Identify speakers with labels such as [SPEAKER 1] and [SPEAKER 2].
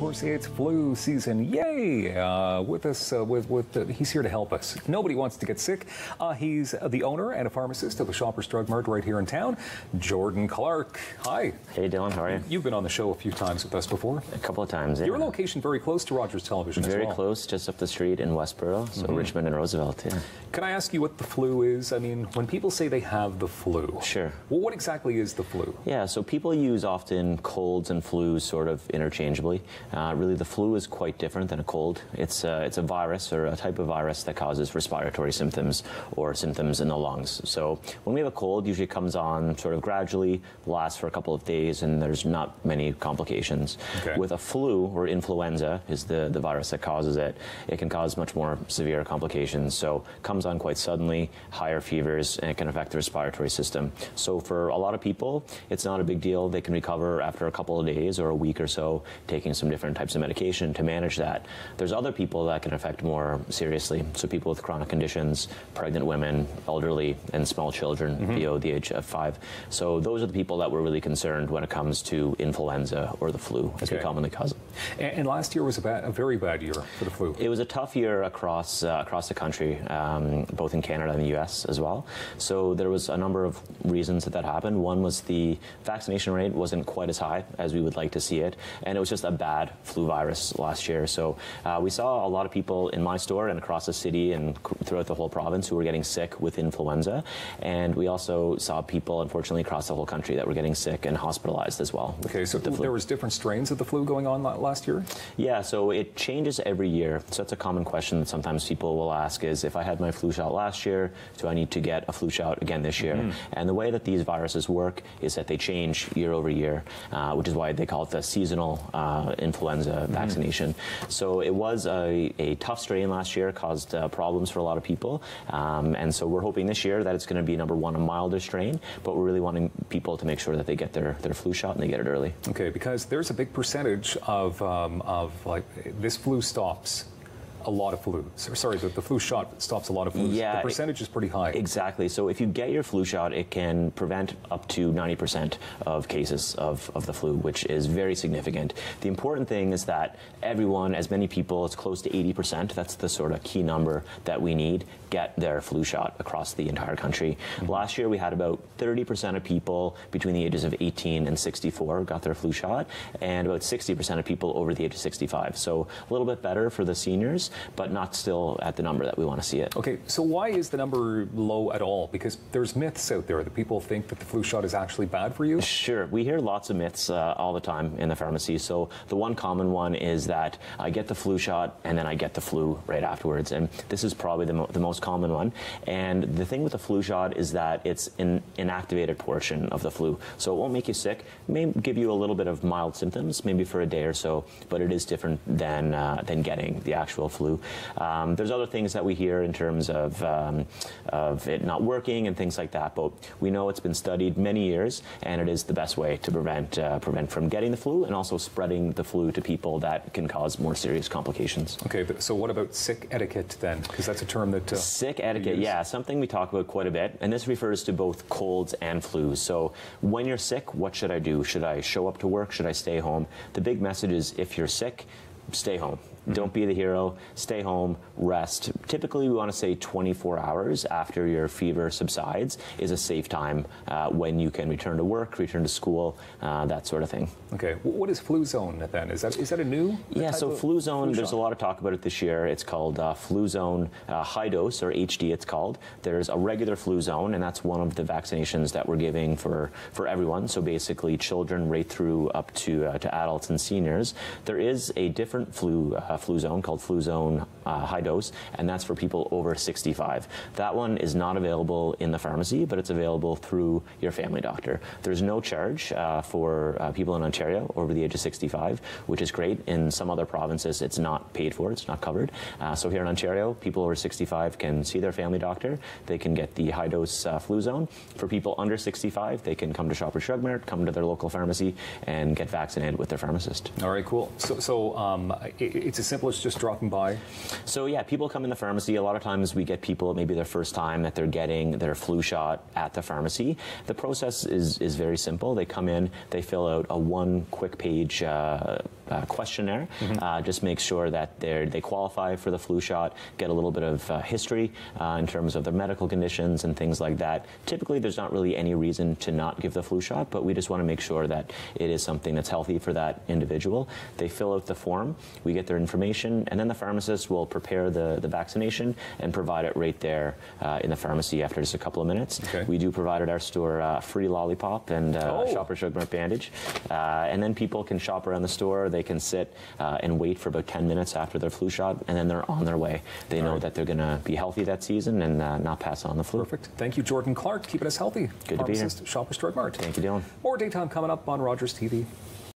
[SPEAKER 1] course, it's flu season. Yay! With us, he's here to help us. Nobody wants to get sick. He's the owner and a pharmacist of a Shoppers Drug Mart right here in town, Jordan Clark. Hi.
[SPEAKER 2] Hey, Dylan. How are you?
[SPEAKER 1] You've been on the show a few times with us before.
[SPEAKER 2] A couple of times, yeah.
[SPEAKER 1] Your location very close to Rogers Television
[SPEAKER 2] Very
[SPEAKER 1] as well.
[SPEAKER 2] close, just up the street in Westboro, so Richmond and Roosevelt, yeah.
[SPEAKER 1] Can I ask you what the flu is? I mean, when people say they have the flu.
[SPEAKER 2] Sure.
[SPEAKER 1] Well, what exactly is the flu?
[SPEAKER 2] Yeah, so people use often colds and flus sort of interchangeably. Really, the flu is quite different than a cold. It's a virus or a type of virus that causes respiratory symptoms or symptoms in the lungs. So when we have a cold, usually it comes on sort of gradually, lasts for a couple of days, and there's not many complications. Okay. With a flu, or influenza is the virus that causes it, it can cause much more severe complications. So it comes on quite suddenly, higher fevers, and it can affect the respiratory system. So for a lot of people, it's not a big deal. They can recover after a couple of days or a week or so, taking some different types of medication to manage that. There's other people that can affect more seriously. So people with chronic conditions, pregnant women, elderly, and small children below the age of 5. So those are the people that we're really concerned when it comes to influenza or the flu, as we commonly call it.
[SPEAKER 1] And last year was a very bad year for the flu.
[SPEAKER 2] It was a tough year across the country, both in Canada and the US as well. So there was a number of reasons that happened. One was the vaccination rate wasn't quite as high as we would like to see it, and it was just a bad flu virus last year. So we saw a lot of people in my store and across the city and throughout the whole province who were getting sick with influenza, and we also saw people, unfortunately, across the whole country that were getting sick and hospitalized as well.
[SPEAKER 1] Okay, so there was different strains of the flu going on last year?
[SPEAKER 2] Yeah, so it changes every year. So that's a common question that sometimes people will ask is, if I had my flu shot last year, do I need to get a flu shot again this year? And the way that these viruses work is that they change year over year, which is why they call it the seasonal influenza vaccination. So it was a tough strain last year, caused problems for a lot of people. And so we're hoping this year that it's going to be, number one, a milder strain, but we're really wanting people to make sure that they get their flu shot and they get it early.
[SPEAKER 1] Okay, because there's a big percentage of like this flu stops a lot of flu. Sorry, the flu shot stops a lot of flu.
[SPEAKER 2] Yeah,
[SPEAKER 1] the percentage is pretty high.
[SPEAKER 2] Exactly. So if you get your flu shot, it can prevent up to 90% of cases of the flu, which is very significant. The important thing is that everyone, as many people, it's close to 80%, that's the sort of key number that we need, get their flu shot across the entire country. Last year we had about 30% of people between the ages of 18 and 64 got their flu shot, and about 60% of people over the age of 65. So a little bit better for the seniors, but not still at the number that we want to see it. Okay,
[SPEAKER 1] so why is the number low at all? Because there's myths out there that people think that the flu shot is actually bad for you?
[SPEAKER 2] Sure, we hear lots of myths all the time in the pharmacy. So the one common one is that I get the flu shot and then I get the flu right afterwards, and this is probably the most common one. And the thing with the flu shot is that it's an inactivated portion of the flu, so it won't make you sick. It may give you a little bit of mild symptoms, maybe for a day or so, but it is different than getting the actual flu. There's other things that we hear in terms of it not working and things like that, but we know it's been studied many years, and it is the best way to prevent from getting the flu and also spreading the flu to people that can cause more serious complications.
[SPEAKER 1] Okay, so what about sick etiquette then? Because that's a term that
[SPEAKER 2] sick etiquette, yeah, something we talk about quite a bit, and this refers to both colds and flus. So when you're sick, what should I do? Should I show up to work? Should I stay home? The big message is, if you're sick, stay home. Don't be the hero. Stay home, rest. Typically, we want to say 24 hours after your fever subsides is a safe time when you can return to work, return to school, that sort of thing.
[SPEAKER 1] Okay. What is Flu Zone then? Is that a new?
[SPEAKER 2] Yeah, so Flu Zone, there's a lot of talk about it this year. It's called Flu Zone High Dose, or HD it's called. There's a regular Flu Zone, and that's one of the vaccinations that we're giving for everyone. So basically children right through up to adults and seniors. There is a different flu zone called Flu Zone High Dose, and that's for people over 65. That one is not available in the pharmacy, but it's available through your family doctor. There's no charge for people in Ontario over the age of 65, which is great. In some other provinces, it's not paid for, it's not covered. So here in Ontario, people over 65 can see their family doctor. They can get the high dose Flu Zone. For people under 65, they can come to Shoppers Drug Mart, come to their local pharmacy, and get vaccinated with their pharmacist.
[SPEAKER 1] All right, cool. So it's as simple as just dropping by?
[SPEAKER 2] So yeah, people come in the pharmacy. A lot of times we get people, maybe their first time that they're getting their flu shot at the pharmacy. The process is very simple. They come in, they fill out a one quick page questionnaire, just make sure that they qualify for the flu shot, get a little bit of history in terms of their medical conditions and things like that. Typically there's not really any reason to not give the flu shot, but we just want to make sure that it is something that's healthy for that individual. They fill out the form, we get their information, and then the pharmacist will prepare the vaccination and provide it right there in the pharmacy after just a couple of minutes.
[SPEAKER 1] Okay.
[SPEAKER 2] We do provide at our store a free lollipop and Shoppers Drug Mart bandage, and then people can shop around the store. They can sit and wait for about 10 minutes after their flu shot, and then they're on their way. They know that they're going to be healthy that season and not pass on the flu.
[SPEAKER 1] Perfect. Thank you, Jordan Clark, keeping us healthy.
[SPEAKER 2] Good to be here.
[SPEAKER 1] Shoppers Drug Mart.
[SPEAKER 2] Thank you, Dylan.
[SPEAKER 1] More daytime coming up on Rogers TV.